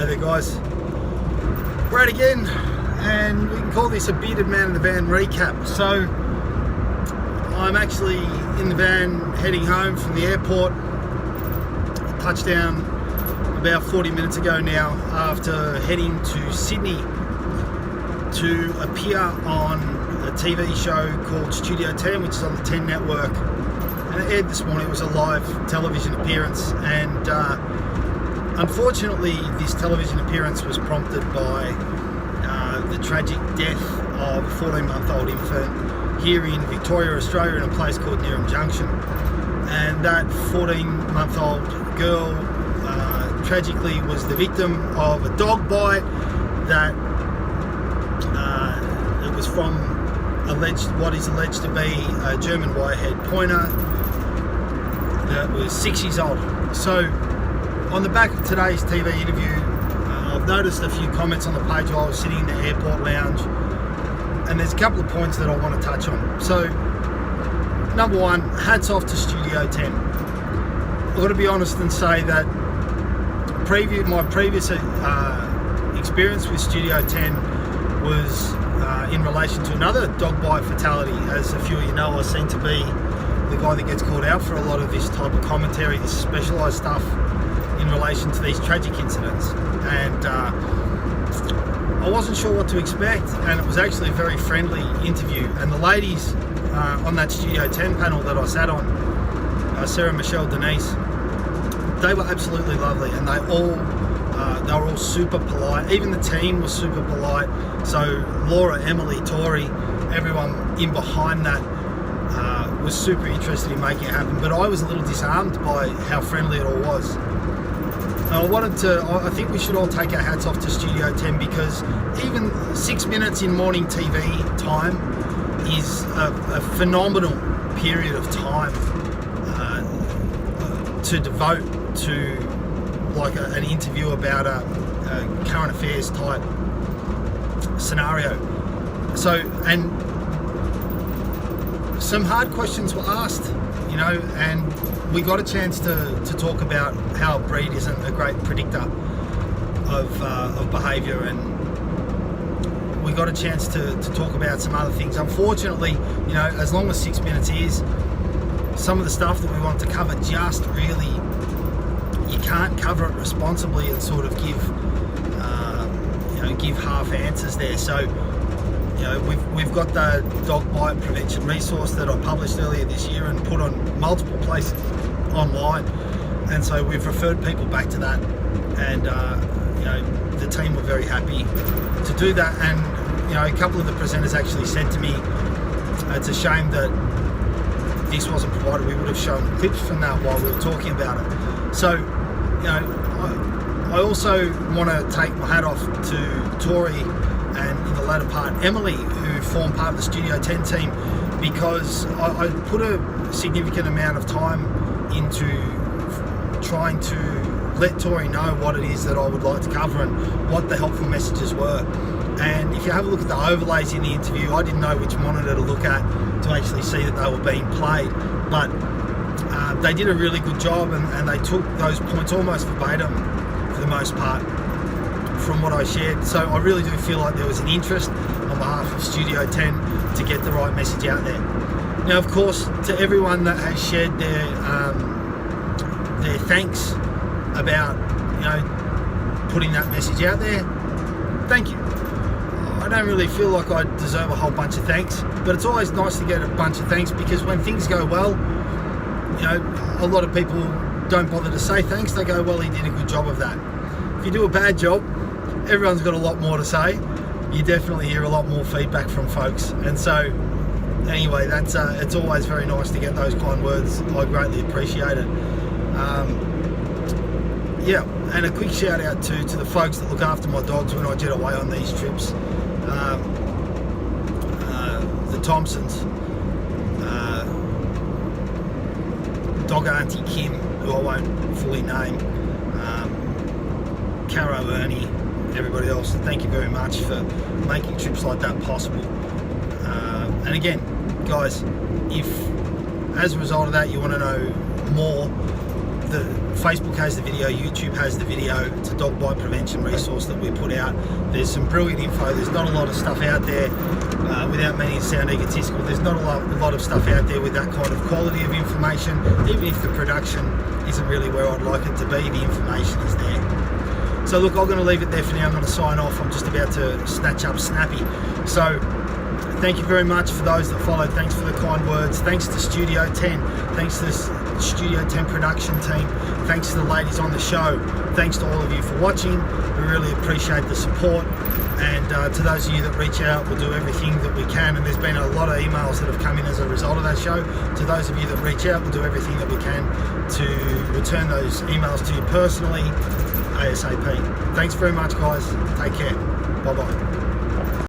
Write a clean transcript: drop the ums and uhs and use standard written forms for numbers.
Hey there guys, we're out again and we can call this a bearded man in the van recap. So I'm actually in the van heading home from the airport. Touchdown about 40 minutes ago now after heading to Sydney to appear on a TV show called Studio 10, which is on the 10 network, and it aired this morning. It was a live television appearance, and unfortunately this television appearance was prompted by the tragic death of a 14-month-old infant here in Victoria, Australia, in a place called Neerim Junction. And that 14-month-old girl tragically was the victim of a dog bite that it was from what is alleged to be a German Wirehead pointer that was 6 years old. So on the back of today's TV interview, I've noticed a few comments on the page while I was sitting in the airport lounge, and there's a couple of points that I want to touch on. So number one, hats off to Studio 10. I've got to be honest and say that my previous experience with Studio 10 was in relation to another dog bite fatality. As a few of you know, I seem to be the guy that gets called out for a lot of this type of commentary, this specialised stuff in relation to these tragic incidents. And I wasn't sure what to expect, and it was actually a very friendly interview. And the ladies on that Studio 10 panel that I sat on, Sarah, Michelle, Denise, they were absolutely lovely, and they were all super polite. Even the team was super polite. So Laura, Emily, Tori, everyone in behind that was super interested in making it happen. But I was a little disarmed by how friendly it all was. I think we should all take our hats off to Studio 10, because even 6 minutes in morning TV time is a phenomenal period of time to devote to like an interview about a current affairs type scenario. So, and some hard questions were asked, you know, and we got a chance to talk about how a breed isn't a great predictor of behaviour, and we got a chance to talk about some other things. Unfortunately, you know, as long as 6 minutes is, some of the stuff that we want to cover just really, you can't cover it responsibly and sort of give half answers there. So, you know, we've got the dog bite prevention resource that I published earlier this year and put on multiple places online, and so we've referred people back to that, and you know, the team were very happy to do that. And you know, a couple of the presenters actually said to me, it's a shame that this wasn't provided. We would have shown clips from that while we were talking about it. So, you know, I also want to take my hat off to Tori and, in the latter part, Emily, who formed part of the Studio 10 team, because I put a significant amount of time into trying to let Tori know what it is that I would like to cover and what the helpful messages were. And if you have a look at the overlays in the interview, I didn't know which monitor to look at to actually see that they were being played, but they did a really good job, and they took those points almost verbatim for the most part from what I shared. So I really do feel like there was an interest on behalf of Studio 10 to get the right message out there. Now, of course, to everyone that has shared their thanks about, you know, putting that message out there, thank you. I don't really feel like I deserve a whole bunch of thanks, but it's always nice to get a bunch of thanks, because when things go well, you know, a lot of people don't bother to say thanks. They go, well, he did a good job of that. If you do a bad job, everyone's got a lot more to say. You definitely hear a lot more feedback from folks, and so anyway, that's it's always very nice to get those kind words. I greatly appreciate it. Yeah, and a quick shout out to the folks that look after my dogs when I jet away on these trips. The Thompsons, dog auntie Kim, who I won't fully name, Caro, Ernie, everybody else. Thank you very much for making trips like that possible. And again, guys, if as a result of that you want to know more, Facebook has the video, YouTube has the video. It's a dog bite prevention resource that we put out. There's some brilliant info. There's not a lot of stuff out there, without meaning to sound egotistical, there's not a lot of stuff out there with that kind of quality of information. Even if the production isn't really where I'd like it to be, the information is there. So look, I'm going to leave it there for now. I'm going to sign off. I'm just about to snatch up Snappy. So thank you very much for those that followed. Thanks for the kind words. Thanks to Studio 10. Thanks to the Studio 10 production team. Thanks to the ladies on the show. Thanks to all of you for watching. We really appreciate the support. And to those of you that reach out, we'll do everything that we can. And there's been a lot of emails that have come in as a result of that show. To those of you that reach out, we'll do everything that we can to return those emails to you personally, ASAP. Thanks very much, guys. Take care. Bye-bye.